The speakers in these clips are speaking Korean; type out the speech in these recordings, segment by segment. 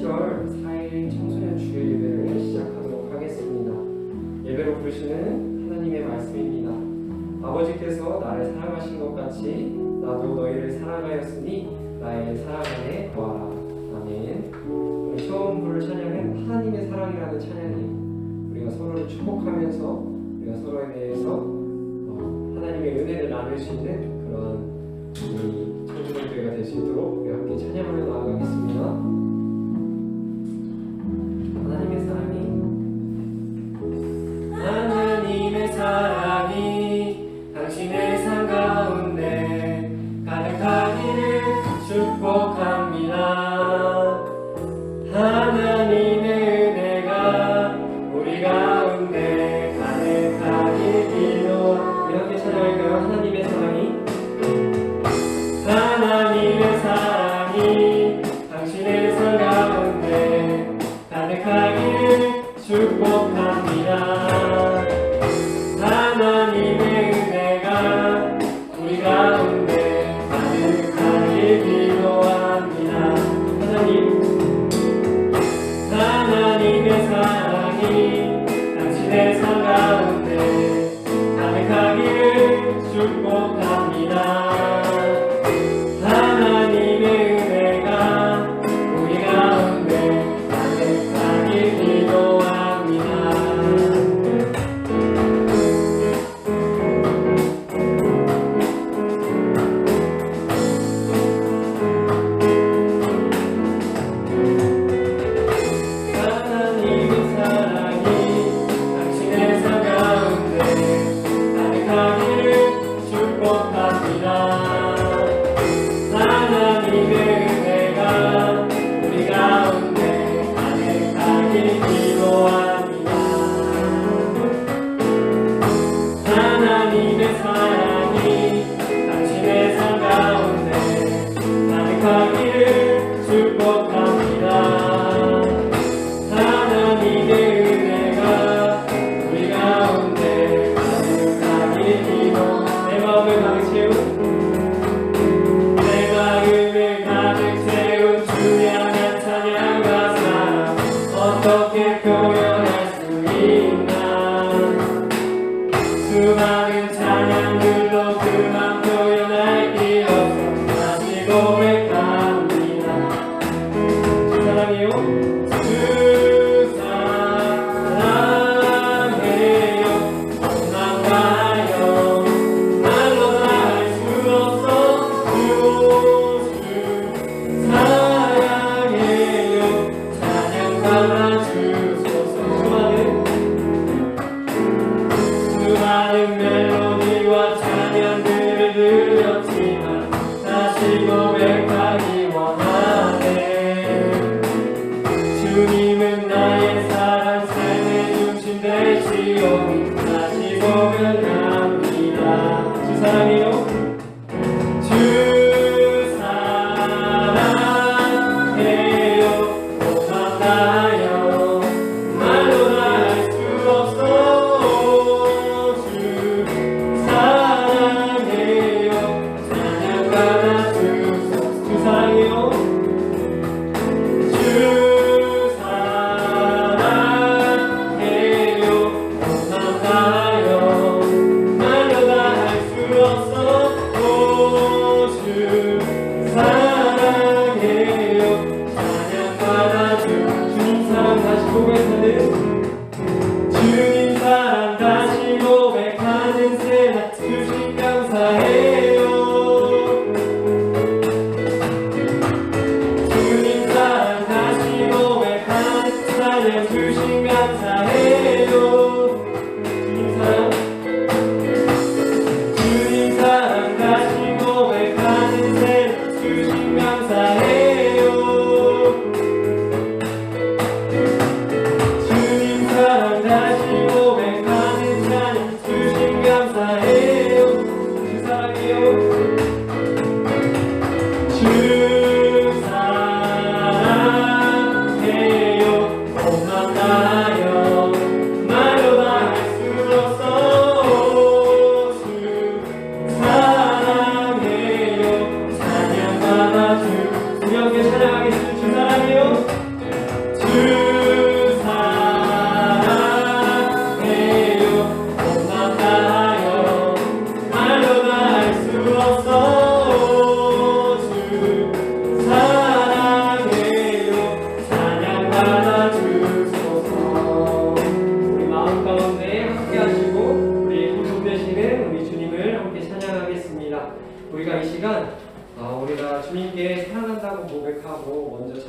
7월 4일 청소년 주일 예배를 시작하도록 하겠습니다. 예배로 부르시는 하나님의 말씀입니다. 아버지께서 나를 사랑하신 것 같이 나도 너희를 사랑하였으니 나의 사랑 안에 거하라. 아멘. 우리 처음 부를 찬양은 하나님의 사랑이라는 찬양이에요. 우리가 서로를 축복하면서 우리가 서로에 대해서 하나님의 은혜를 나눌 수 있는 그런 우리 청소년교회가 될 수 있도록 우리 함께 찬양하며 나아가겠습니다. 하나님의 사랑이 당신의 삶 가운데 가득하기를 축복합니다. 하나님의 은혜가 우리 가운데 가득하길 기도. 우리 함께 찬양할까요? 하나님의 사랑이 당신의 삶 가운데 가득하기를 축복합니다. 하나님의 은혜가 우리 가운데 가득하길 기도합니다. 하나님의 사랑이 당신의 삶 가운데 가득하기를 축복합니다. 하나님의 은혜가 우리 가운데 가득하길 기도합니다.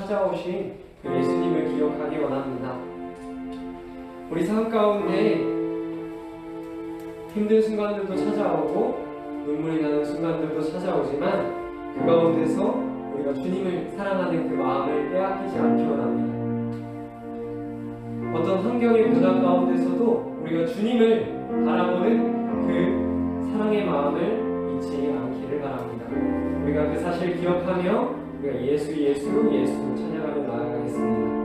찾아오신 그 예수님을 기억하기 원합니다. 우리 삶 가운데 힘든 순간들도 찾아오고 눈물이 나는 순간들도 찾아오지만 그 가운데서 우리가 주님을 사랑하는 그 마음을 빼앗기지 않기 원합니다. 어떤 환경의 고난 가운데서도 우리가 주님을 바라보는 그 사랑의 마음을 잊지 않기를 바랍니다. 우리가 그 사실을 기억하며 우리가 예수 찬양하며 나아가겠습니다.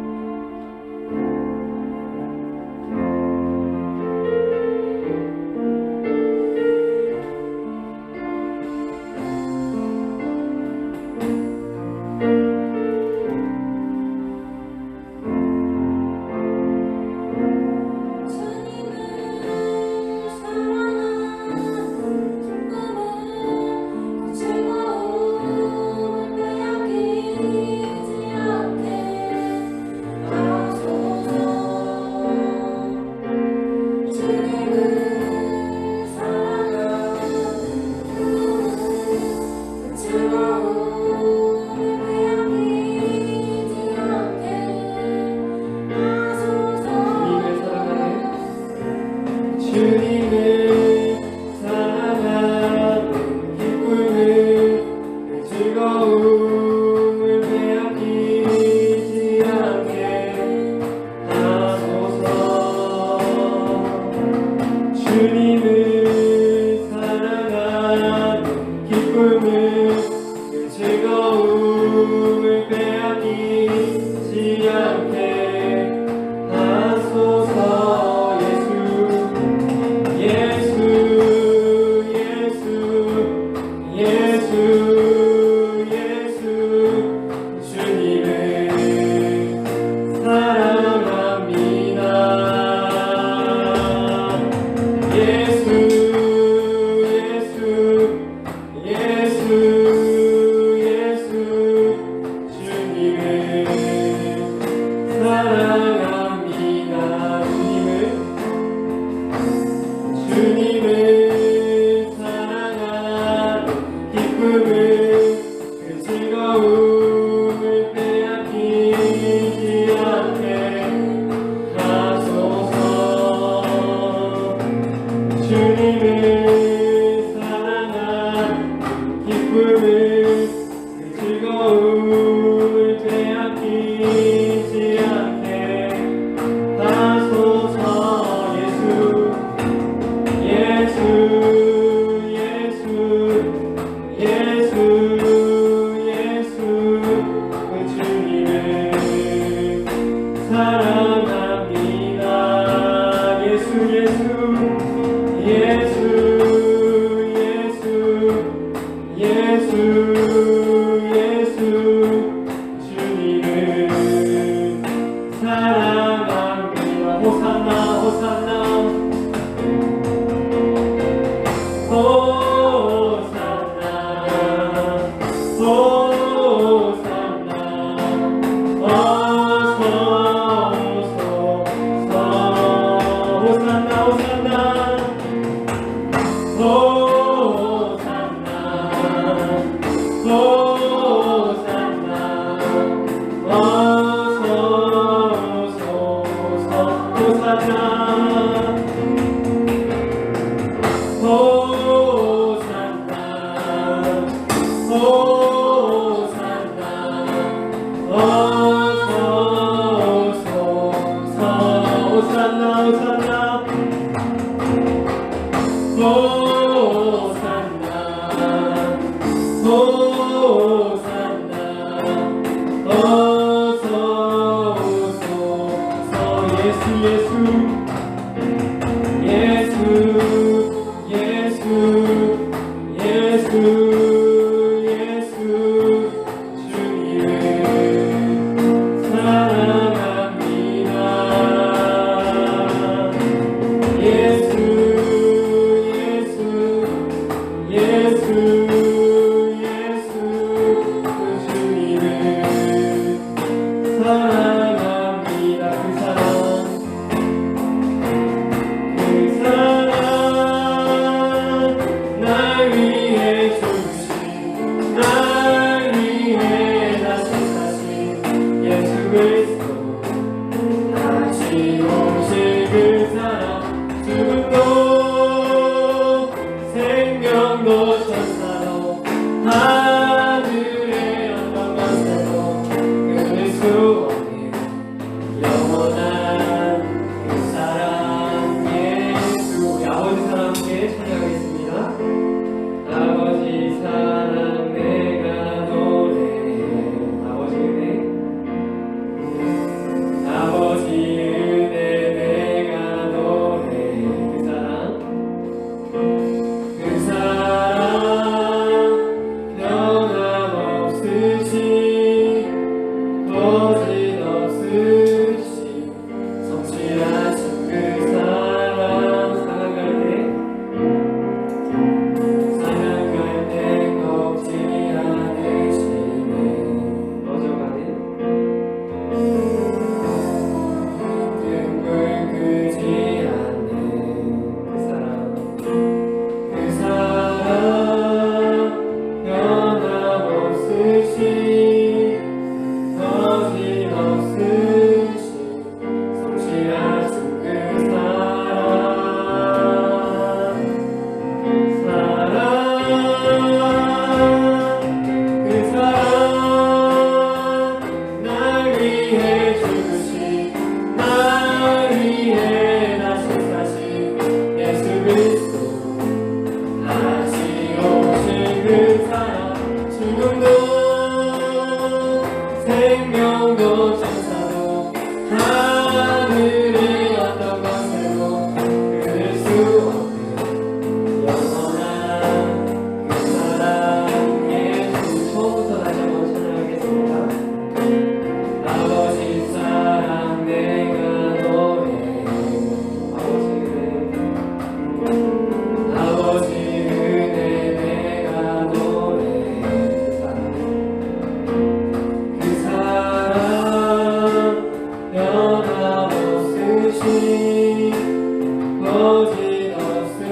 그리스도 다시 오실 그 사랑 죽음도 생명도 천사도 하늘의 어떤 것에도 끊을 수 없는 영원한 그 사랑 예수. 우리 아버지 사랑 함께 찬양하겠습니다. 아버지 사랑 내가 노래해. 아버지 은혜 아버지 은혜 내가 노래해. 그 사랑 변함없으시 거짓없으시 성실하신 그 사랑 사랑할 때 꺾지 않으시네. 꺼져가는 등불 끄지 않는 그 사랑 변함없으시 거짓없으시 성실하신 그 날 위해 죽으신 날 위해 다시 사신 예수 그리스도 다시 오실 그 사랑 죽음도 생명도 천사도 하늘의 어떤 것에도 끊을 수 없는 영원한 그 사랑 예수. 처음부터 다시 한번 찬양하겠습니다. 아버지 사랑 내가 노래해. 아버지 은혜 내가 노래해. 그 사랑 변함없으시 거짓없으시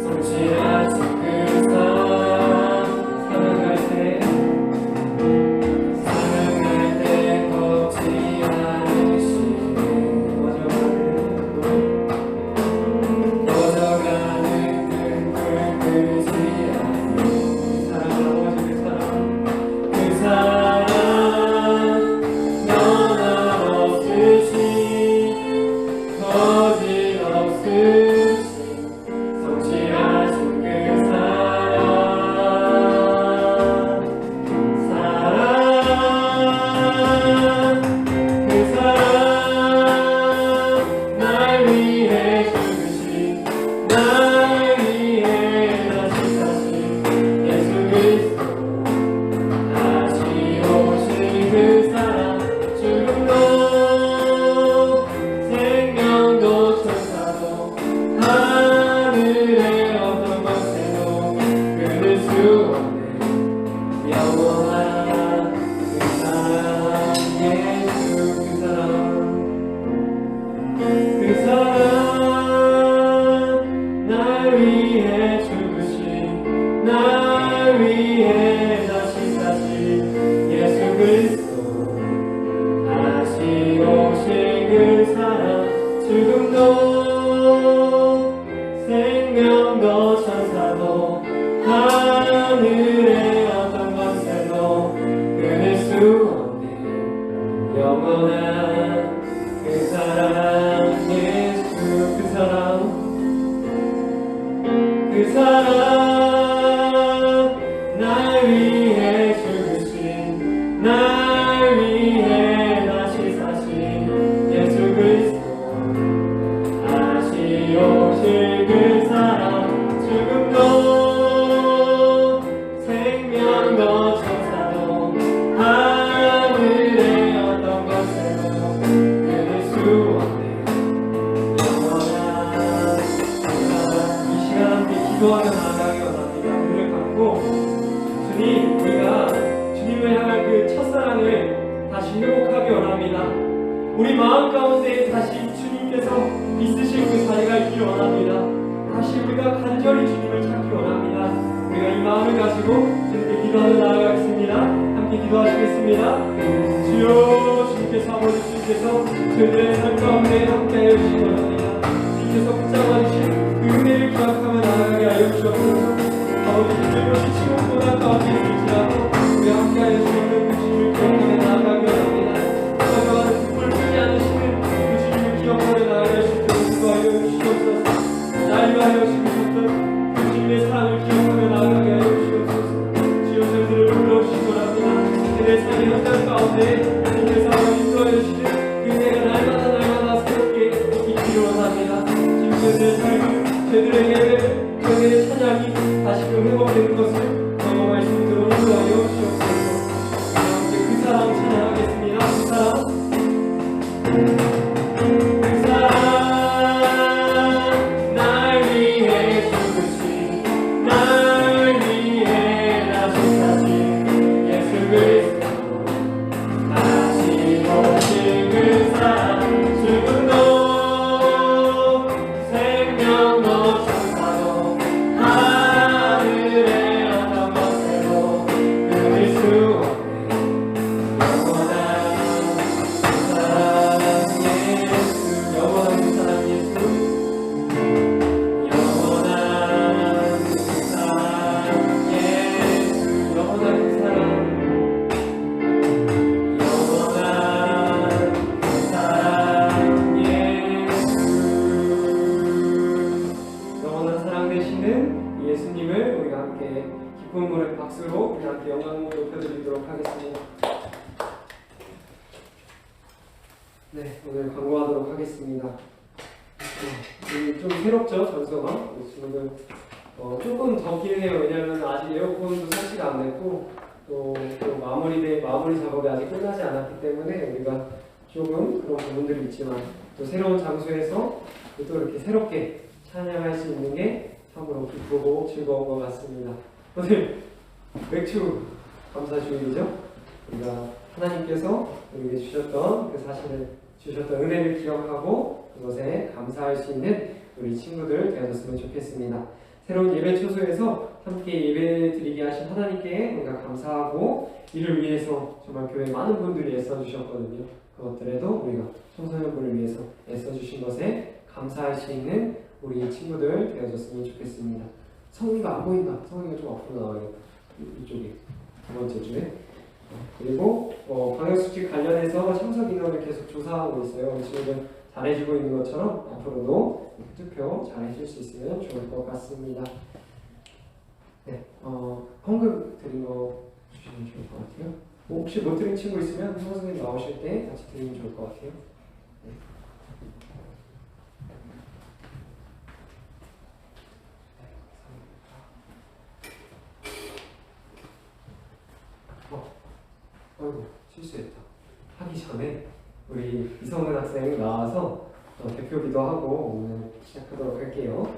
성실하신 그 사랑 사랑할 때 꺾지 않으시네. 꺼져가는 등불 끄지 않는 사랑 아버지 그 사랑 변함없으시 거짓없으시 성실하신 그 사랑 그 사랑 날 위해 죽으신 날 위해 다시 사신 예수 그리스도 다시 오실 그 사랑 죽음도 생명도 천사도 하늘의 어떤 것에도 끊을 수 없는 영원한 그 사랑 예수. 그 사랑 날 위해 죽으신 날 위해 다시 사신 예수 그리스도 다시 오실 그 사랑 죽음도 생명도 천사도 하늘의 어떤 것에도 끊을 수 없는 영원한 그 사랑 예수. 그 사랑 날 위해 죽으신 날 위해 다시 사신 예수 그리스도 다시 오실 그 사랑 죽음도 생명도 천사도 하늘의 어떤 것에도 끊을 수 없는 영원한 그 사랑. 이 시간 함께 기도하며 나아가기 원합니다. 눈을 감고 주님, 우리가 주님을 향한 그 첫사랑을 다시 회복하기 원합니다. 우리 마음 가운데 다시 주님께서 있으실 그 자리가 있기를 원합니다. 다시 우리가 간절히 주님을 찾기 원합니다. 우리가 이 마음을 가지고 주님께 기도하며 나아가겠습니다. 함께 함께 기도하시겠습니다. 주여, 주님께서 아버지 주님께서 저희들의 삶 가운데 함께하여 주시기 원합니다. 주님께서 붙잡아 주신 그 은혜를 기억하며 나아가게 하여 주옵소서. 아버지 주님으로 지금 고난 가운데 있을지라도 우리 함께하여 주시는 그 주님을 기억하며 나아가기 원합니다. 저희가 불 끄지 않으시는 그 주님을 기억하며 나아갈 수 있도록 인도하여 주시옵소서. 날 위하여 죽으셨던 그 주님의 사랑을 기억하며 나아가게 하여 주시옵소서. 주여, 저희들을 불러주신 거랍니다. 그들의 삶의 현장 가운데 주님께서 인도하여 주시는 그 은혜가 날마다 새롭게 있기를 원합니다. 지금 저희들의 삶을, 저희들의 예배, 저희들의 찬양이 다시금 회복되는 것을 경험할 수 있도록 인도하여 주옵소서. 함께 그 사랑 찬양하겠습니다. 그 사랑, 그 사랑, 날 위해 죽으신, 날 위해 나주사신 예수 그리스도, 다시 오실 그 사랑, 죽음도 생명도 천사도 하늘의 어떤 것에도 끊을 수 없네. 영원한 그 사랑 예수, 영원한 그 사랑 예수, 영원한 그 사랑 예수, 영원한 그 사랑 예수, 영원한 사랑 되시는 예수님을 우리가 함께 기쁨으로 박수로 우리 함께 영광을 높여드리도록 하겠습니다. 네, 오늘 광고하도록 하겠습니다. 좀 새롭죠, 전소가? 지금 조금 덥긴 해요. 왜냐하면 아직 에어컨도 설치가 안 됐고 또 마무리 작업이 아직 끝나지 않았기 때문에 우리가 조금 그런 부분들이 있지만 또 새로운 장소에서 또 이렇게 새롭게 찬양할 수 있는 게 참으로 기쁘고 즐거운 것 같습니다. 오늘 맥주 감사주일이죠. 우리가 하나님께서 우리에게 주셨던 그 사실을, 주셨던 은혜를 기억하고 그것에 감사할 수 있는 우리 친구들 되어줬으면 좋겠습니다. 새로운 예배 초소에서 함께 예배 드리게 하신 하나님께 우리가 감사하고 이를 위해서 정말 교회 많은 분들이 애써주셨거든요. 그것들에도 우리가 청소년부를 위해서 애써주신 것에 감사할 수 있는 우리 친구들 되어줬으면 좋겠습니다. 성희가 안 보인다. 성희가 좀 앞으로 나와야겠다. 이쪽에 두 번째 줄에. 그리고 방역수칙 관련해서 참석 인원을 계속 조사하고 있어요. 지금 잘해주고 있는 것처럼 앞으로도 투표 잘해줄 수 있으면 좋을 것 같습니다. 네, 헌금 드린 거 주시면 좋을 것 같아요. 혹시 못 드린 친구 있으면 선생님 나오실 때 같이 드리면 좋을 것 같아요. 네. 아이고, 실수했다. 하기 전에 우리 이성은 학생 나와서 대표기도 하고 오늘 시작하도록 할게요.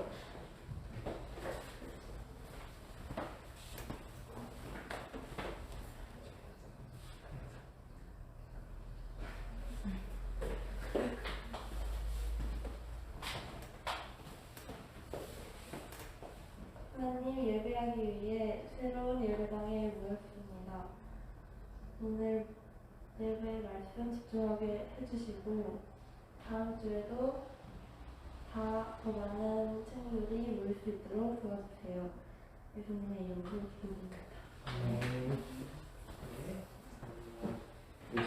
하나님 예배하기 위해 새로운 예배당에 모였습니다. 오늘 예배 말씀 집중하게 해주시고 다음 주에도 더 많은 친구들이 모일 수 있도록 도와주세요. 예수님의 이름으로 기도드립니다.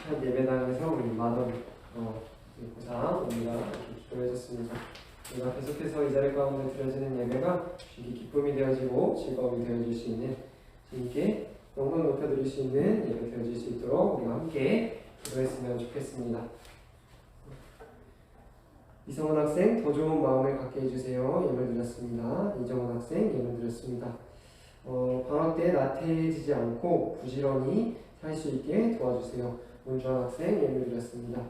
첫 예배당에서 우리 만원 보상 우리가 기도해줬습니다. 우리가 계속해서 이 자리 가운데 드려지는 예배가 주님께 기쁨이 되어지고 즐거움이 되어질 수 있는, 주님께 영광 높여드릴 수 있는 예배 되어질 수 있도록 우리가 함께 기도했으면 좋겠습니다. 이성은 학생 더 좋은 마음을 갖게 해주세요. 예물 드렸습니다. 이정은 학생 예물 드렸습니다. 방학 때 나태해지지 않고 부지런히 살 수 있게 도와주세요. 문주환 학생 예물 드렸습니다.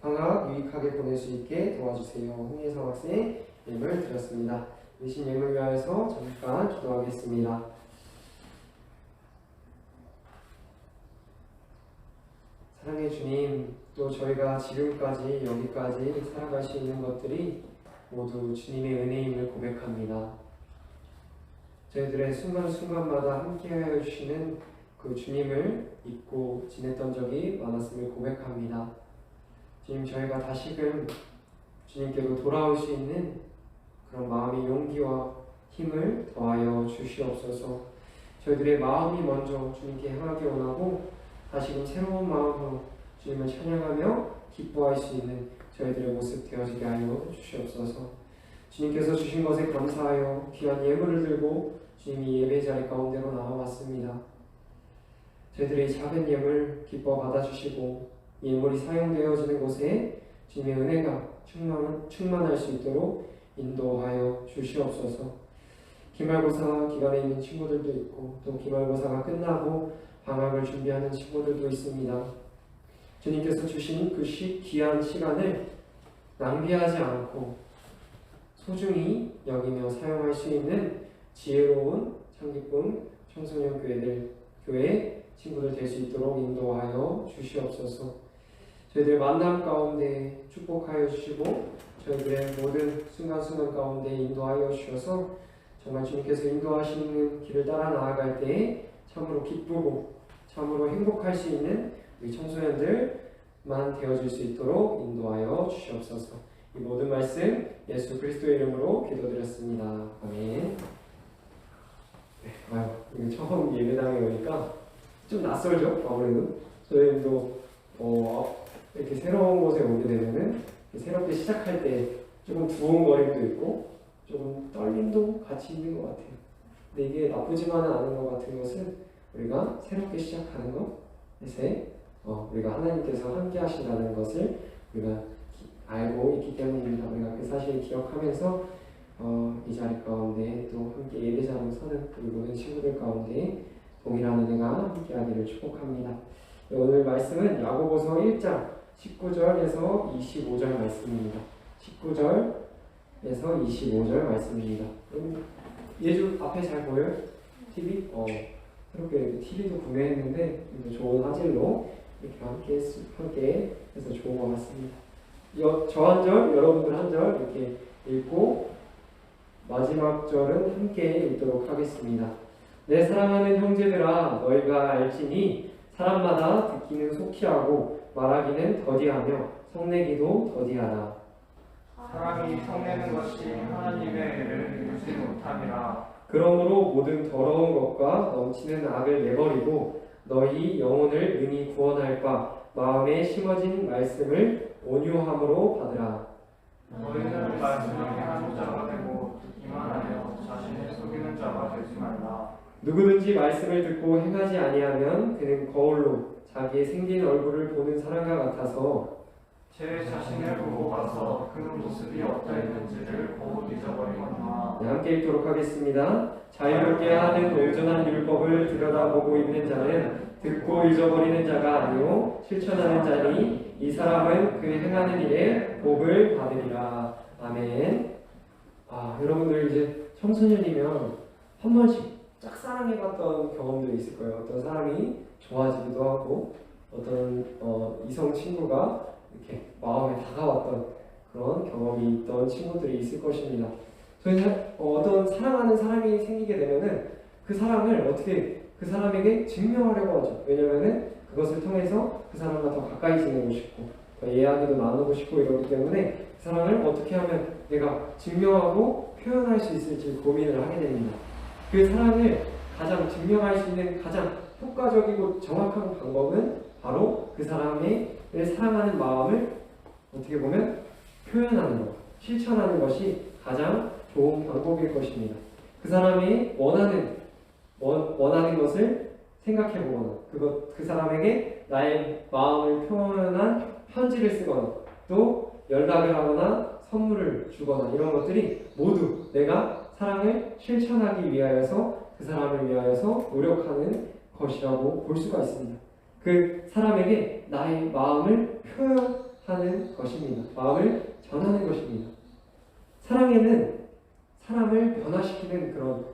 방학 유익하게 보낼 수 있게 도와주세요. 홍예성 학생 예물 드렸습니다. 대신 예물 위하여서 잠깐 기도하겠습니다. 사랑의 주님, 또 저희가 지금까지 여기까지 살아갈 수 있는 것들이 모두 주님의 은혜임을 고백합니다. 저희들의 순간순간마다 함께하여 주시는 그 그 주님을 잊고 지냈던 적이 많았음을 고백합니다. 주님, 저희가 다시금 주님께로 돌아올 수 있는 그런 마음의 용기와 힘을 더하여 주시옵소서. 저희들의 마음이 먼저 주님께 향하기 원하고 다시금 새로운 마음으로 주님을 찬양하며 기뻐할 수 있는 저희들의 모습 되어지게 하여 주시옵소서. 주님께서 주신 것에 감사하여 귀한 예물을 들고 주님이 예배 자리 가운데로 나와왔습니다. 저희들의 작은 예물 기뻐 받아주시고 예물이 사용되어지는 곳에 주님의 은혜가 충만할 수 있도록 인도하여 주시옵소서. 기말고사 기간에 있는 친구들도 있고 또 기말고사가 끝나고 방학을 준비하는 친구들도 있습니다. 주님께서 주신 그 귀한 시간을 낭비하지 않고 소중히 여기며 사용할 수 있는 지혜로운 창기쁨 청소년 교회 친구들 될 수 있도록 인도하여 주시옵소서. 저희들 만남 가운데 축복하여 주시고 저희들의 모든 순간순간 가운데 인도하여 주셔서 정말 주님께서 인도하시는 길을 따라 나아갈 때 참으로 기쁘고 참으로 행복할 수 있는 우리 청소년들만 되어줄 수 있도록 인도하여 주시옵소서. 이 모든 말씀 예수 그리스도의 이름으로 기도드렸습니다. 아멘. 이게 처음 예배당에 오니까 좀 낯설죠? 아무래도 저희도 이렇게 새로운 곳에 오게 되면은 새롭게 시작할 때 조금 두근거림도 있고 조금 떨림도 같이 있는 것 같아요. 근데 이게 나쁘지만은 않은 것 같은 것은 우리가 새롭게 시작하는 것에 우리가 하나님께서 함께 하신다는 것을 우리가 알고 있기 때문입니다. 우리가 그 사실을 기억하면서 이 자리 가운데 또 함께 예배자로 서는 우리 모든 친구들 가운데 동일한 은혜가 함께하기를 축복합니다. 오늘 말씀은 야고보서 1장 19절에서 25절 말씀입니다. 19절에서 25절 말씀입니다. 예주 앞에 잘 보여요? TV? 새롭게 이렇게 TV도 구매했는데 좋은 화질로 이렇게 함께 해서 좋은 것 같습니다. 저 한 절, 여러분들 한 절 이렇게 읽고 마지막 절은 함께 읽도록 하겠습니다. 내 사랑하는 형제들아, 너희가 알지니 사람마다 듣기는 속히 하고 말하기는 더디하며 성내기도 더디하다. 사람이 성내는 것이 하나님의 애를 이루지 못함이라. 그러므로 모든 더러운 것과 넘치는 악을 내버리고 너희 영혼을 능히 구원할 바 마음에 심어진 말씀을 온유함으로 받으라. 너희는 말씀을 행하는 자가 되고 듣기만 하여 자신을 속이는 자가 되지 말라. 누구든지 말씀을 듣고 행하지 아니하면 그는 거울로 자기의 생긴 얼굴을 보는 사람과 같아서 제 자신을 보고 가서 그 모습이 어떠했는지를 곧 잊어버리거나. 함께 읽도록 하겠습니다. 자유롭게 하는 온전한 율법을 들여다보고 있는 자는 듣고 잊어버리는 자가 아니요 실천하는 자니 이 사람은 그 행하는 일에 복을 받으리라. 아멘. 여러분들 이제 청소년이면 한 번씩 짝사랑해봤던 경험도 있을 거예요. 어떤 사람이 좋아지기도 하고 어떤 이성 친구가 이렇게 마음에 다가왔던 그런 경험이 있던 친구들이 있을 것입니다. 저희는 어떤 사랑하는 사람이 생기게 되면은 그 사랑을 어떻게 그 사람에게 증명하려고 하죠. 왜냐면은 그것을 통해서 그 사람과 더 가까이 지내고 싶고 더 이야기도 나누고 싶고 이러기 때문에 그 사랑을 어떻게 하면 내가 증명하고 표현할 수 있을지 고민을 하게 됩니다. 그 사랑을 가장 증명할 수 있는 가장 효과적이고 정확한 방법은 바로 그 사람의 사랑하는 마음을 어떻게 보면 표현하는 것, 실천하는 것이 가장 좋은 방법일 것입니다. 그 사람이 원하는 것을 생각해 보거나 그 사람에게 나의 마음을 표현한 편지를 쓰거나 또 연락을 하거나 선물을 주거나 이런 것들이 모두 내가 사랑을 실천하기 위하여서 그 사람을 위하여서 노력하는 것이라고 볼 수가 있습니다. 그 사람에게 나의 마음을 표현하는 것입니다. 마음을 전하는 것입니다. 사랑에는 사람을 변화시키는 그런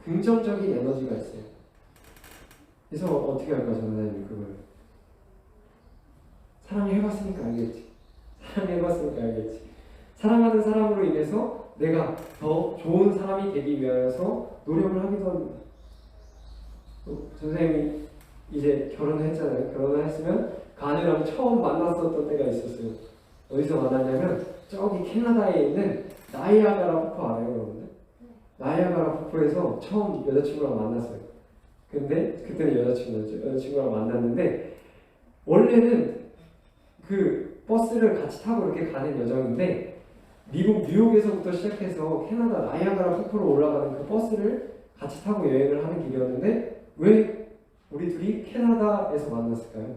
긍정적인 에너지가 있어요. 그래서 어떻게 할까 전하님 그걸 사랑해봤으니까 알겠지. 사랑해봤으니까 알겠지. 사랑하는 사람으로 인해서 내가 더 좋은 사람이 되기 위하여서 노력을 하기도 합니다. 선생님이 이제 결혼을 했잖아요. 결혼을 했으면 그 아내랑 처음 만났었던 때가 있었어요. 어디서 만났냐면 저기 캐나다에 있는 나이아가라 폭포 알아요, 여러분들? 나이아가라 폭포에서 처음 여자친구랑 만났어요. 근데 그때는 여자친구였죠. 여자친구랑 만났는데 원래는 그 버스를 같이 타고 이렇게 가는 여정인데 미국 뉴욕에서부터 시작해서 캐나다 나이아가라 폭포로 올라가는 그 버스를 같이 타고 여행을 하는 길이었는데 왜 우리 둘이 캐나다에서 만났을까요?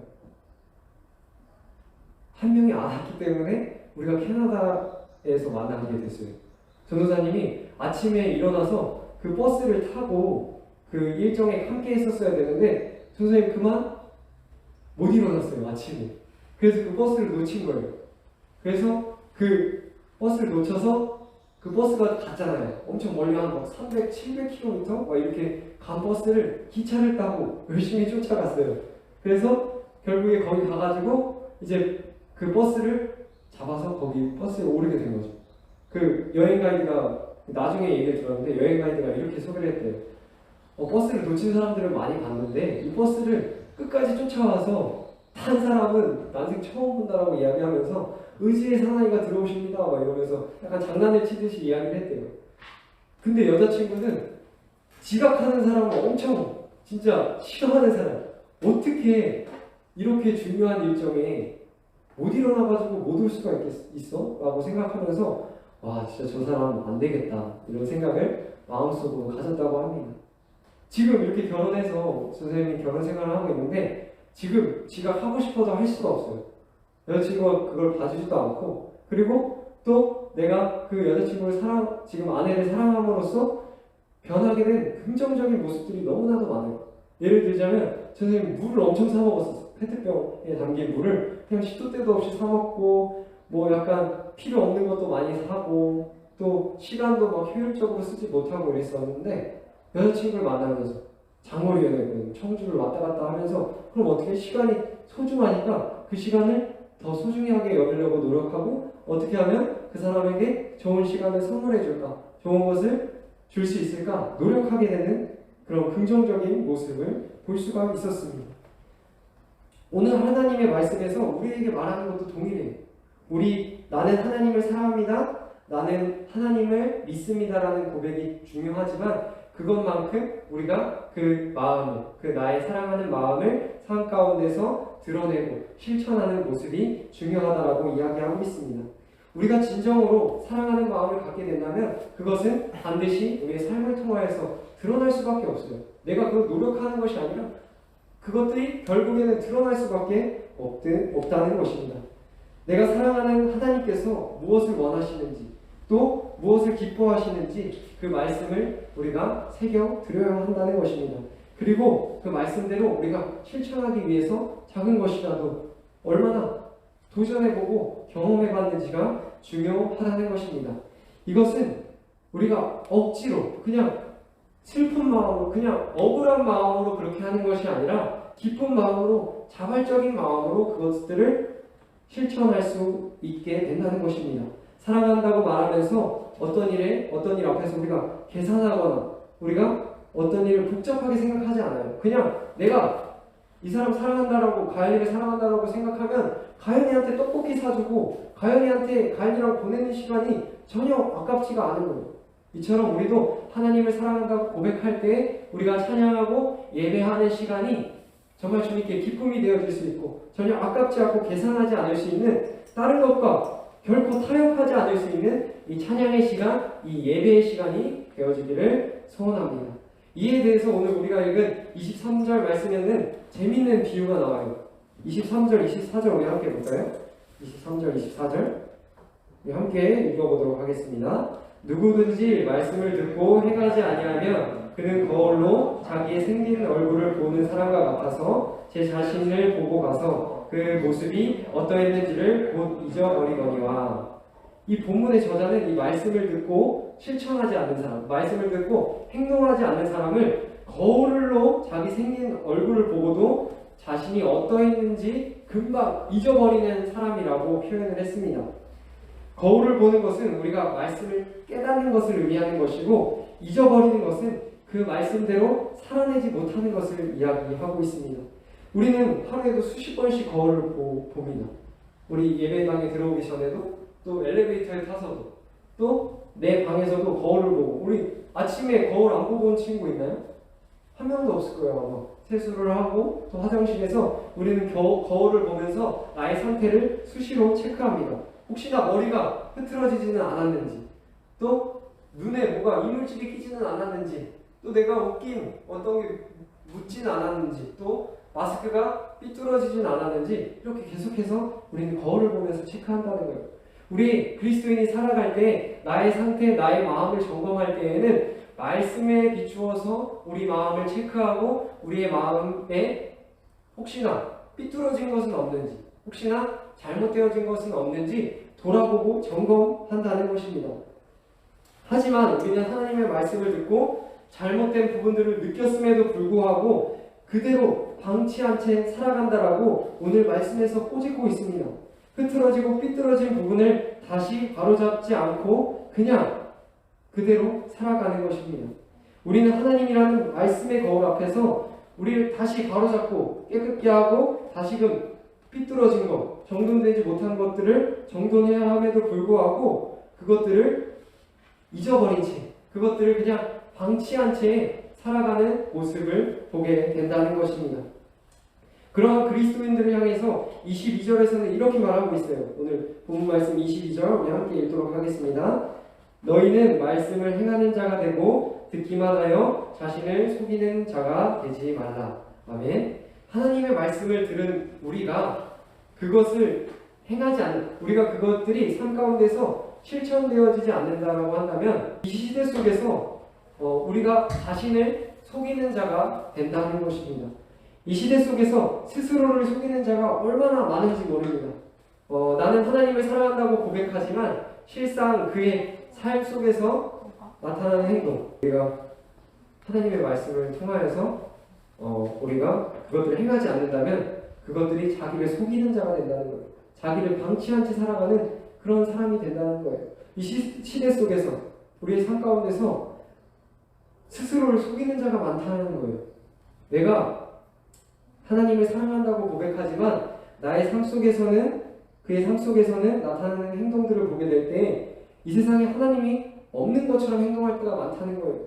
한 명이 안 왔기 때문에 우리가 캐나다에서 만나게 됐어요. 전도사님이 아침에 일어나서 그 버스를 타고 그 일정에 함께 했었어야 되는데 전도사님 그만 못 일어났어요, 아침에. 그래서 그 버스를 놓친 거예요. 그래서 그 버스를 놓쳐서 그 버스가 갔잖아요. 엄청 멀리 한 300, 700km 막 이렇게 간 버스를 기차를 타고 열심히 쫓아갔어요. 그래서 결국에 거기 가가지고 이제 그 버스를 잡아서 거기 버스에 오르게 된 거죠. 그 여행 가이드가 나중에 얘기를 들었는데 여행 가이드가 이렇게 소개를 했대요. 버스를 놓친 사람들은 많이 봤는데 이 버스를 끝까지 쫓아와서 탄 사람은 난생 처음 본다라고 이야기하면서 의지의 사나이가 들어오십니다 막 이러면서 약간 장난을 치듯이 이야기를 했대요. 근데 여자친구는 지각하는 사람을 엄청 진짜 싫어하는 사람, 어떻게 이렇게 중요한 일정에 못 일어나가지고 못 올 수가 있어? 라고 생각하면서 와 진짜 저 사람 안 되겠다 이런 생각을 마음속으로 가졌다고 합니다. 지금 이렇게 결혼해서 선생님이 결혼 생활을 하고 있는데 지금 지가 하고 싶어도 할 수가 없어요. 여자친구가 그걸 봐주지도 않고 그리고 또 내가 그 여자친구를 지금 아내를 사랑함으로써 변하게 된 긍정적인 모습들이 너무나도 많아요. 예를 들자면 선생님 물을 엄청 사 먹었었어요. 페트병에 담긴 물을 그냥 시도 때도 없이 사 먹고 뭐 약간 필요 없는 것도 많이 사고 또 시간도 막 효율적으로 쓰지 못하고 이랬었는데 여자친구를 만나면서 장거리여행을 청주를 왔다 갔다 하면서 그럼 어떻게 시간이 소중하니까 그 시간을 더 소중하게 여기려고 노력하고 어떻게 하면 그 사람에게 좋은 시간을 선물해 줄까 좋은 것을 줄 수 있을까 노력하게 되는 그런 긍정적인 모습을 볼 수가 있었습니다. 오늘 하나님의 말씀에서 우리에게 말하는 것도 동일해요. 나는 하나님을 사랑합니다. 나는 하나님을 믿습니다라는 고백이 중요하지만 그것만큼 우리가 그 마음을, 그 나의 사랑하는 마음을 삶 가운데서 드러내고 실천하는 모습이 중요하다라고 이야기하고 있습니다. 우리가 진정으로 사랑하는 마음을 갖게 된다면 그것은 반드시 우리의 삶을 통하여서 드러날 수밖에 없어요. 내가 그걸 노력하는 것이 아니라 그것들이 결국에는 드러날 수밖에 없다는 것입니다. 내가 사랑하는 하나님께서 무엇을 원하시는지 또 무엇을 기뻐하시는지 그 말씀을 우리가 새겨드려야 한다는 것입니다. 그리고 그 말씀대로 우리가 실천하기 위해서 작은 것이라도 얼마나 도전해보고 경험해봤는지가 중요하다는 것입니다. 이것은 우리가 억지로 그냥 슬픈 마음으로 그냥 억울한 마음으로 그렇게 하는 것이 아니라 기쁜 마음으로 자발적인 마음으로 그것들을 실천할 수 있게 된다는 것입니다. 사랑한다고 말하면서 어떤 일 앞에서 우리가 계산하거나 우리가 어떤 일을 복잡하게 생각하지 않아요. 그냥 내가 이 사람 사랑한다라고 가연이를 사랑한다라고 생각하면 가연이한테 떡볶이 사주고 가연이랑 보내는 시간이 전혀 아깝지가 않은 거예요. 이처럼 우리도 하나님을 사랑한다고 고백할 때 우리가 찬양하고 예배하는 시간이 정말 주님께 기쁨이 되어질 수 있고 전혀 아깝지 않고 계산하지 않을 수 있는 다른 것과 결코 타협하지 않을 수 있는 이 찬양의 시간, 이 예배의 시간이 되어지기를 소원합니다. 이에 대해서 오늘 우리가 읽은 23절 말씀에는 재밌는 비유가 나와요. 23절, 24절 우리 함께 볼까요? 23절, 24절 우리 함께 읽어보도록 하겠습니다. 누구든지 말씀을 듣고 행하지 아니하면 그는 거울로 자기의 생긴 얼굴을 보는 사람과 같아서 제 자신을 보고 가서 그 모습이 어떠했는지를 곧 잊어버리거니와. 이 본문의 저자는 이 말씀을 듣고 실천하지 않는 사람, 말씀을 듣고 행동하지 않는 사람을 거울로 자기 생긴 얼굴을 보고도 자신이 어떠했는지 금방 잊어버리는 사람이라고 표현을 했습니다. 거울을 보는 것은 우리가 말씀을 깨닫는 것을 의미하는 것이고 잊어버리는 것은 그 말씀대로 살아내지 못하는 것을 이야기하고 있습니다. 우리는 하루에도 수십 번씩 거울을 봅니다. 우리 예배당에 들어오기 전에도, 또 엘리베이터에 타서도, 또 내 방에서도 거울을 보고. 우리 아침에 거울 안 보고 온 친구 있나요? 한 명도 없을 거예요. 아마 세수를 하고 또 화장실에서 우리는 거울을 보면서 나의 상태를 수시로 체크합니다. 혹시나 머리가 흐트러지지는 않았는지, 또 눈에 뭐가 이물질이 끼지는 않았는지, 또 내가 웃긴 어떤 게 묻지는 않았는지, 또 마스크가 삐뚤어지진 않았는지, 이렇게 계속해서 우리는 거울을 보면서 체크한다는 거예요. 우리 그리스도인이 살아갈 때 나의 상태, 나의 마음을 점검할 때에는 말씀에 비추어서 우리 마음을 체크하고 우리의 마음에 혹시나 삐뚤어진 것은 없는지, 혹시나 잘못되어진 것은 없는지 돌아보고 점검한다는 것입니다. 하지만 우리는 하나님의 말씀을 듣고 잘못된 부분들을 느꼈음에도 불구하고 그대로 방치한 채 살아간다라고 오늘 말씀에서 꼬집고 있습니다. 흐트러지고 삐뚤어진 부분을 다시 바로잡지 않고 그냥 그대로 살아가는 것입니다. 우리는 하나님이라는 말씀의 거울 앞에서 우리를 다시 바로잡고 깨끗게 하고 다시금 삐뚤어진 것, 정돈되지 못한 것들을 정돈해야 함에도 불구하고 그것들을 잊어버린 채, 그것들을 그냥 방치한 채 살아가는 모습을 보게 된다는 것입니다. 그러한 그리스도인들을 향해서 22절에서는 이렇게 말하고 있어요. 오늘 본문 말씀 22절 우리 함께 읽도록 하겠습니다. 너희는 말씀을 행하는 자가 되고 듣기만 하여 자신을 속이는 자가 되지 말라. 아멘. 하나님의 말씀을 들은 우리가 그것을 행하지 않는, 우리가 그것들이 삶 가운데서 실천되어지지 않는다라고 한다면 이 시대 속에서 우리가 자신을 속이는 자가 된다는 것입니다. 이 시대 속에서 스스로를 속이는 자가 얼마나 많은지 모릅니다. 나는 하나님을 사랑한다고 고백하지만 실상 그의 삶 속에서 나타나는 행동, 우리가 하나님의 말씀을 통하여서 우리가 그것들을 행하지 않는다면 그것들이 자기를 속이는 자가 된다는 거예요. 자기를 방치한 채 살아가는 그런 사람이 된다는 거예요. 이 시대 속에서 우리의 삶 가운데서 스스로를 속이는 자가 많다는 거예요. 내가 하나님을 사랑한다고 고백하지만 나의 삶 속에서는, 그의 삶 속에서는 나타나는 행동들을 보게 될 때 이 세상에 하나님이 없는 것처럼 행동할 때가 많다는 거예요.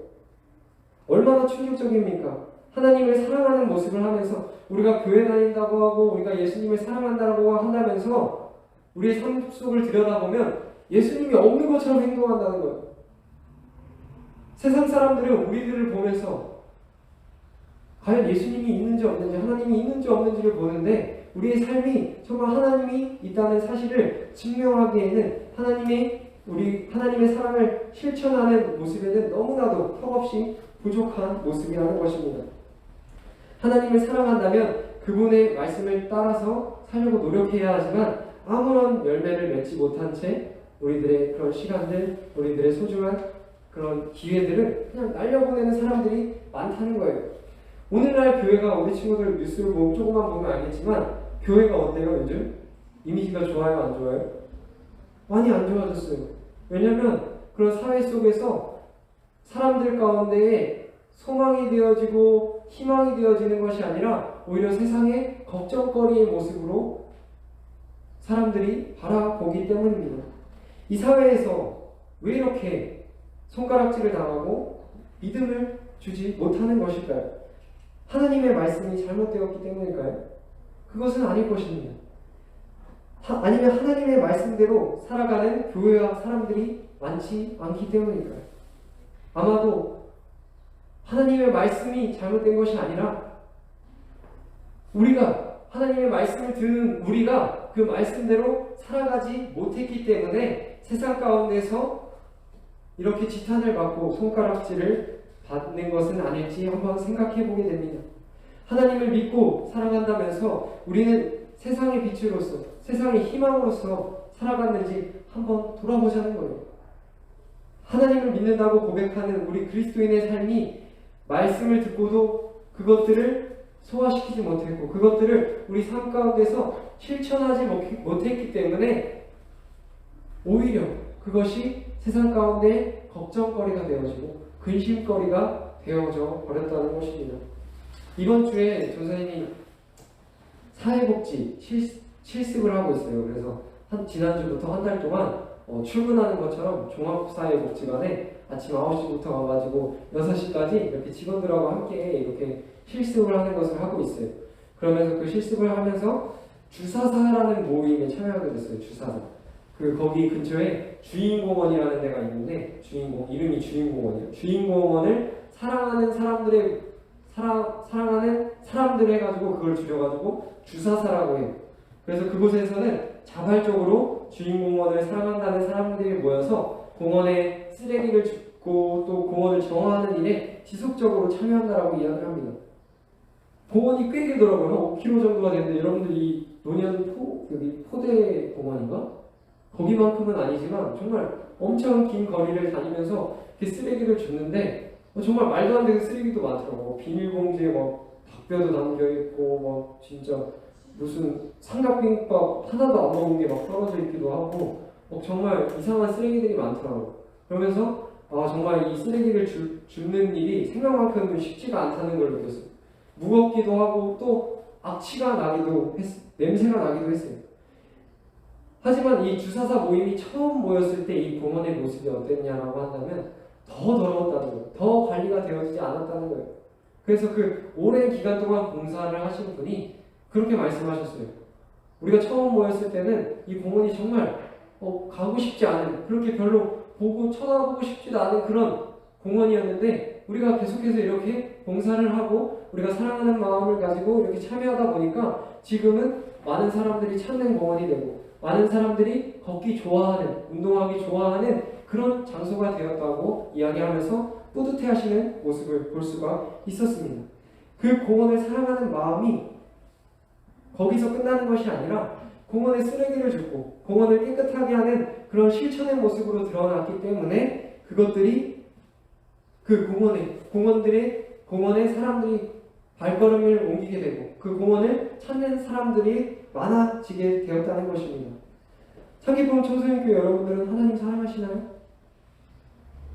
얼마나 충격적입니까? 하나님을 사랑하는 모습을 하면서 우리가 교회 다닌다고 하고 우리가 예수님을 사랑한다고 한다면서 우리의 삶 속을 들여다보면 예수님이 없는 것처럼 행동한다는 거예요. 세상 사람들은 우리들을 보면서 과연 예수님이 있는지 없는지, 하나님이 있는지 없는지를 보는데 우리의 삶이 정말 하나님이 있다는 사실을 증명하기에는 하나님의 사랑을 실천하는 모습에는 너무나도 턱없이 부족한 모습이라는 것입니다. 하나님을 사랑한다면 그분의 말씀을 따라서 살려고 노력해야 하지만 아무런 열매를 맺지 못한 채 우리들의 그런 시간들, 우리들의 소중한 그런 기회들을 그냥 날려보내는 사람들이 많다는 거예요. 오늘날 교회가, 우리 친구들 뉴스를 조금만 보면 알겠지만 교회가 어때요 요즘? 이미지가 좋아요 안 좋아요? 많이 안 좋아졌어요. 왜냐하면 그런 사회 속에서 사람들 가운데에 소망이 되어지고 희망이 되어지는 것이 아니라 오히려 세상의 걱정거리의 모습으로 사람들이 바라보기 때문입니다. 이 사회에서 왜 이렇게 손가락질을 당하고 믿음을 주지 못하는 것일까요? 하나님의 말씀이 잘못되었기 때문일까요? 그것은 아닐 것입니다. 아니면 하나님의 말씀대로 살아가는 교회와 사람들이 많지 않기 때문일까요? 아마도 하나님의 말씀이 잘못된 것이 아니라 우리가, 하나님의 말씀을 듣는 우리가 그 말씀대로 살아가지 못했기 때문에 세상 가운데서 이렇게 지탄을 받고 손가락질을 받는 것은 아닐지 한번 생각해 보게 됩니다. 하나님을 믿고 사랑한다면서 우리는 세상의 빛으로서, 세상의 희망으로서 살아갔는지 한번 돌아보자는 거예요. 하나님을 믿는다고 고백하는 우리 그리스도인의 삶이 말씀을 듣고도 그것들을 소화시키지 못했고 그것들을 우리 삶 가운데서 실천하지 못했기 때문에 오히려 그것이 세상 가운데 걱정거리가 되어지고 근심거리가 되어져 버렸다는 것입니다. 이번 주에 조선님이 사회복지 실습을 하고 있어요. 그래서 지난주부터 한 달 동안 출근하는 것처럼 종합사회복지관에 아침 9시부터 가가지고 6시까지 이렇게 직원들하고 함께 이렇게 실습을 하는 것을 하고 있어요. 그러면서 그 실습을 하면서 주사사라는 모임에 참여하게 됐어요. 주사사. 거기 근처에 주인공원이라는 데가 있는데 이름이 주인공원이에요. 주인공원을 사랑하는 사람들 해가지고 그걸 줄여가지고 주사사라고 해요. 그래서 그곳에서는 자발적으로 주인공원을 사랑한다는 사람들이 모여서 공원에 쓰레기를 줍고 또 공원을 정화하는 일에 지속적으로 참여한다라고 이야기를 합니다. 공원이 꽤 길더라고요. 5km 정도가 되는데 여러분들이 여기 포대 공원인가? 거기만큼은 아니지만 정말 엄청 긴 거리를 다니면서 이렇게 쓰레기를 줍는데 정말 말도 안 되는 쓰레기도 많더라고. 비닐봉지에 막 닭뼈도 담겨있고 막 진짜 무슨 삼각김밥 하나도 안 먹은 게 막 떨어져 있기도 하고 정말 이상한 쓰레기들이 많더라고. 그러면서 정말 이 쓰레기를 줍는 일이 생각만큼 쉽지가 않다는 걸 느꼈어요. 무겁기도 하고 또 냄새가 나기도 했어요. 하지만 이 주사사 모임이 처음 모였을 때 이 공원의 모습이 어땠냐라고 한다면 더 더러웠다는 거예요. 더 관리가 되어지지 않았다는 거예요. 그래서 그 오랜 기간 동안 봉사를 하신 분이 그렇게 말씀하셨어요. 우리가 처음 모였을 때는 이 공원이 정말 가고 싶지 않은, 그렇게 별로 쳐다보고 싶지도 않은 그런 공원이었는데 우리가 계속해서 이렇게 봉사를 하고 우리가 사랑하는 마음을 가지고 이렇게 참여하다 보니까 지금은 많은 사람들이 찾는 공원이 되고 많은 사람들이 걷기 좋아하는, 운동하기 좋아하는 그런 장소가 되었다고 이야기하면서 뿌듯해하시는 모습을 볼 수가 있었습니다. 그 공원을 사랑하는 마음이 거기서 끝나는 것이 아니라 공원에 쓰레기를 줍고 공원을 깨끗하게 하는 그런 실천의 모습으로 드러났기 때문에 그것들이 그 공원에 사람들이 발걸음을 옮기게 되고 그 공원을 찾는 사람들이 많아지게 되었다는 것입니다. 창기쁨 청소년교회 여러분들은 하나님 사랑하시나요?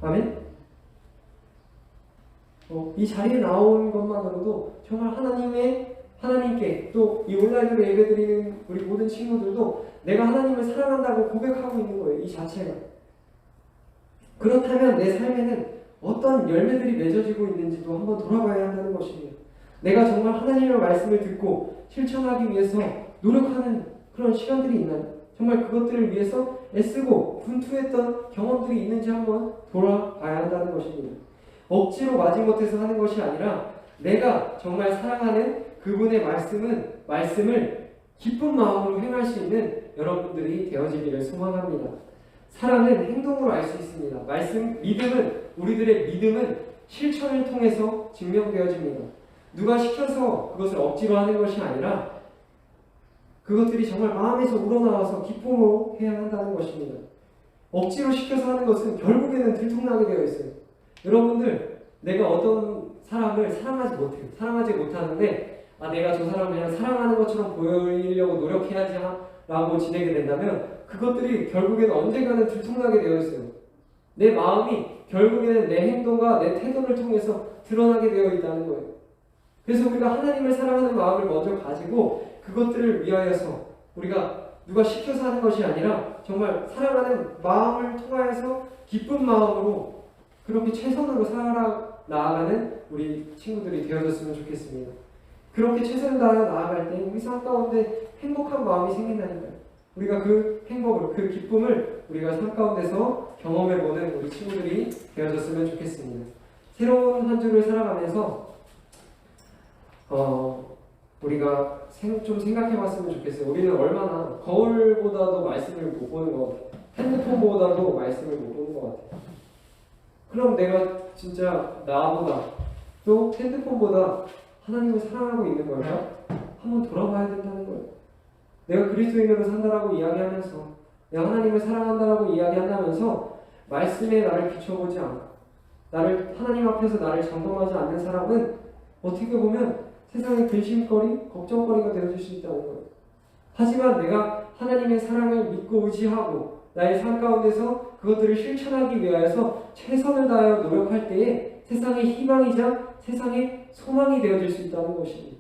아멘? 이 자리에 나온 것만으로도 정말 하나님께 또 이 온라인으로 예배드리는 우리 모든 친구들도 내가 하나님을 사랑한다고 고백하고 있는 거예요. 이 자체가. 그렇다면 내 삶에는 어떤 열매들이 맺어지고 있는지도 한번 돌아봐야 한다는 것입니다. 내가 정말 하나님의 말씀을 듣고 실천하기 위해서 노력하는 그런 시간들이 있나요? 정말 그것들을 위해서 애쓰고 분투했던 경험들이 있는지 한번 돌아봐야 한다는 것입니다. 억지로 마지못해서 하는 것이 아니라 내가 정말 사랑하는 그분의 말씀을 기쁜 마음으로 행할 수 있는 여러분들이 되어지기를 소망합니다. 사랑은 행동으로 알 수 있습니다. 우리들의 믿음은 실천을 통해서 증명되어집니다. 누가 시켜서 그것을 억지로 하는 것이 아니라 그것들이 정말 마음에서 우러나와서 기쁨으로 해야 한다는 것입니다. 억지로 시켜서 하는 것은 결국에는 들통나게 되어 있어요. 여러분들, 내가 어떤 사람을 사랑하지 못하는데 내가 저 사람을 그냥 사랑하는 것처럼 보이려고 노력해야지 라고 지내게 된다면 그것들이 결국에는 언젠가는 들통나게 되어 있어요. 내 마음이 결국에는 내 행동과 내 태도를 통해서 드러나게 되어 있다는 거예요. 그래서 우리가 하나님을 사랑하는 마음을 먼저 가지고 그것들을 위하여서 우리가 누가 시켜서 하는 것이 아니라 정말 사랑하는 마음을 통하여서 기쁜 마음으로 그렇게 최선으로 나아가는 우리 친구들이 되어졌으면 좋겠습니다. 그렇게 최선을 다하여 나아갈 때 우리 삶 가운데 행복한 마음이 생긴다는 거예요. 우리가 그 행복을, 그 기쁨을 우리가 삶 가운데서 경험해보는 우리 친구들이 되어졌으면 좋겠습니다. 새로운 한 주를 살아가면서 우리가 좀 생각해봤으면 좋겠어요. 우리는 얼마나 거울보다도 말씀을 못 보는 것 같아요. 핸드폰보다도 말씀을 못 보는 것 같아요. 그럼 내가 진짜 나보다 또 핸드폰보다 하나님을 사랑하고 있는 걸까? 한번 돌아봐야 된다는 거예요. 내가 그리스도인으로 산다라고 이야기하면서 내가 하나님을 사랑한다라고 이야기한다면서 말씀에 나를 비춰보지 않고 하나님 앞에서 나를 점검하지 않는 사람은 어떻게 보면 세상의 근심거리, 걱정거리가 되어질 수 있다는 거예요. 하지만 내가 하나님의 사랑을 믿고 의지하고 나의 삶 가운데서 그것들을 실천하기 위하여서 최선을 다하여 노력할 때에 세상의 희망이자 세상의 소망이 되어질 수 있다는 것입니다.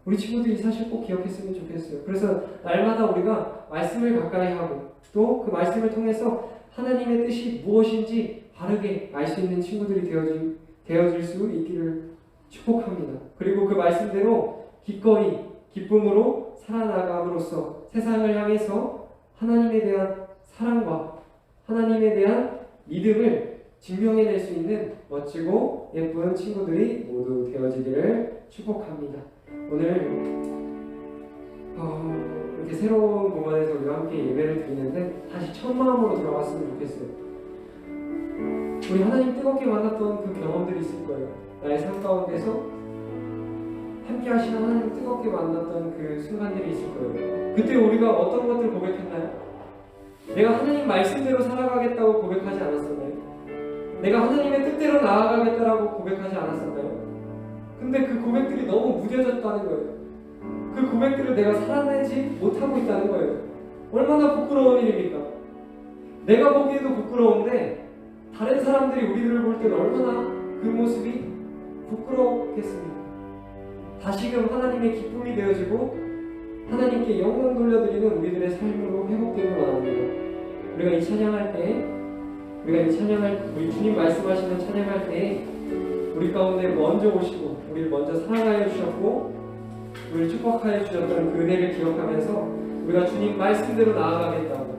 우리 친구들이 이 사실 꼭 기억했으면 좋겠어요. 그래서 날마다 우리가 말씀을 가까이 하고 또 그 말씀을 통해서 하나님의 뜻이 무엇인지 바르게 알 수 있는 친구들이 되어질 수 있기를 축복합니다. 그리고 그 말씀대로 기꺼이 기쁨으로 살아나감으로써 세상을 향해서 하나님에 대한 사랑과 하나님에 대한 믿음을 증명해낼 수 있는 멋지고 예쁜 친구들이 모두 되어지기를 축복합니다. 오늘 이렇게 새로운 공간에서 우리가 함께 예배를 드리는데 다시 첫 마음으로 돌아왔으면 좋겠어요. 우리 하나님 뜨겁게 만났던 그 경험들이 있을 거예요. 나의 삶 가운데서 함께 하시는 하나님 뜨겁게 만났던 그 순간들이 있을 거예요. 그때 우리가 어떤 것들을 고백했나요? 내가 하나님 말씀대로 살아가겠다고 고백하지 않았었나요? 내가 하나님의 뜻대로 나아가겠다라고 고백하지 않았었나요? 근데 그 고백들이 너무 무뎌졌다는 거예요. 그 고백들을 내가 살아내지 못하고 있다는 거예요. 얼마나 부끄러운 일입니까? 내가 보기에도 부끄러운데 다른 사람들이 우리들을 볼 때는 얼마나 그 모습이 부끄럽겠습니까? 다시금 하나님의 기쁨이 되어지고 하나님께 영광 돌려드리는 우리들의 삶으로 회복되길 원합니다. 우리가 이 찬양할 때, 우리 주님 말씀하시는 찬양할 때 우리 가운데 먼저 오시고 우리를 먼저 사랑하여 주셨고 우리를 축복하여 주셨던 그 은혜를 기억하면서 우리가 주님 말씀대로 나아가겠다고,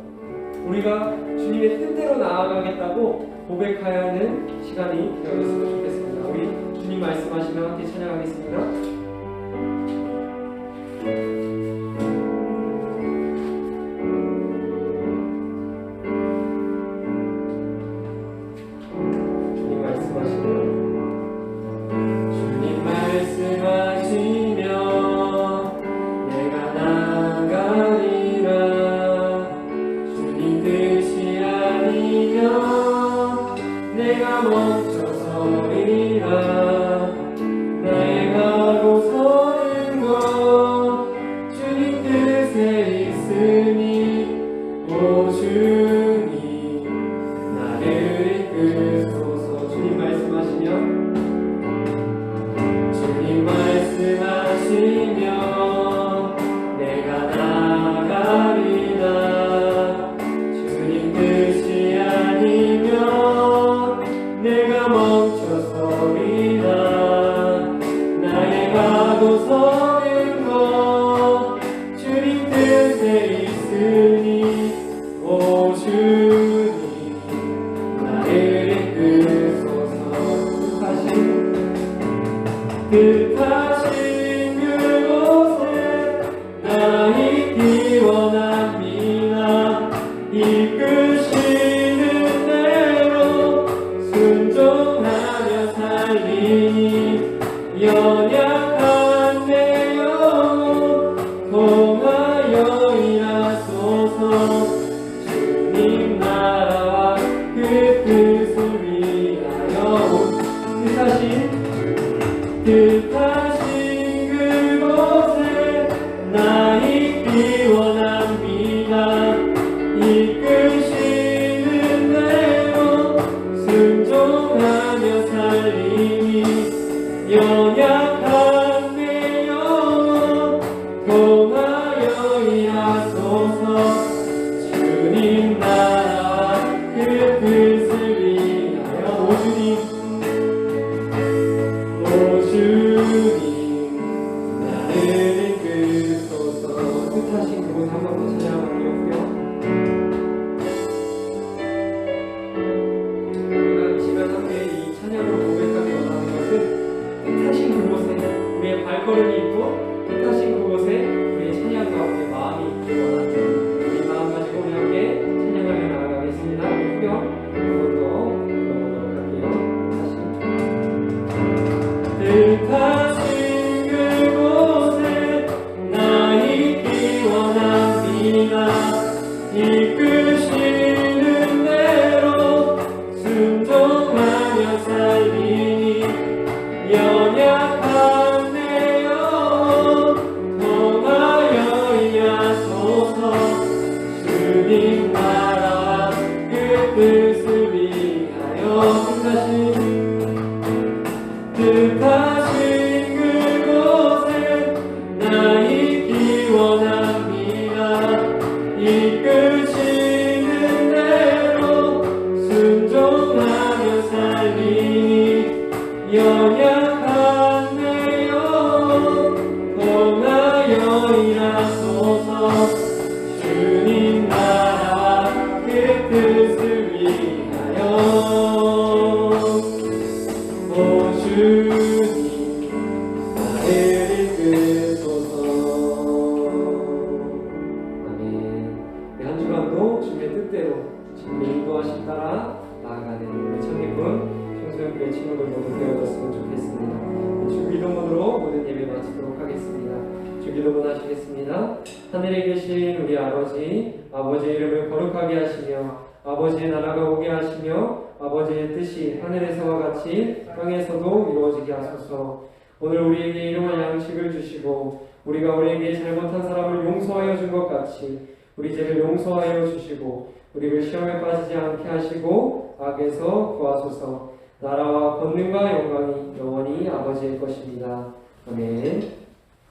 우리가 주님의 뜻대로 나아가겠다고 고백하여 하는 시간이 되어졌으면 좋겠습니다. 우리 주님 말씀하시면 함께 찬양하겠습니다. 뜻하신 그곳에 이끄시는 대로 순종하며 살리니 연약한 내 영 통하여 일하소서. 주님 나라 그 뜻을 위하여 오 주님 나를 이끄소서. 아멘. 우리 한 주간도 주님의 뜻대로 주님의 인도하심 따라 나아가는 우리 청년분 청소년부의 친구들 모두 되어졌으면 좋겠습니다. 주기도문으로 모든 예배 마치도록 하겠습니다. 주기도문 하시겠습니다. 하늘에 계신 우리 아버지의 이름을 거룩하게 하시며 아버지의 나라가 오게 하시며 아버지의 뜻이 하늘에서와 같이 땅에서도 이루어지게 하소서. 오늘 우리에게 일용할 양식을 주시고 우리가 우리에게 잘못한 사람을 용서하여 준 것 같이 우리 죄를 용서하여 주시고 우리를 시험에 빠지지 않게 하시고 악에서 구하소서. 나라와 권능과 영광이 영원히 아버지의 것입니다. 아멘.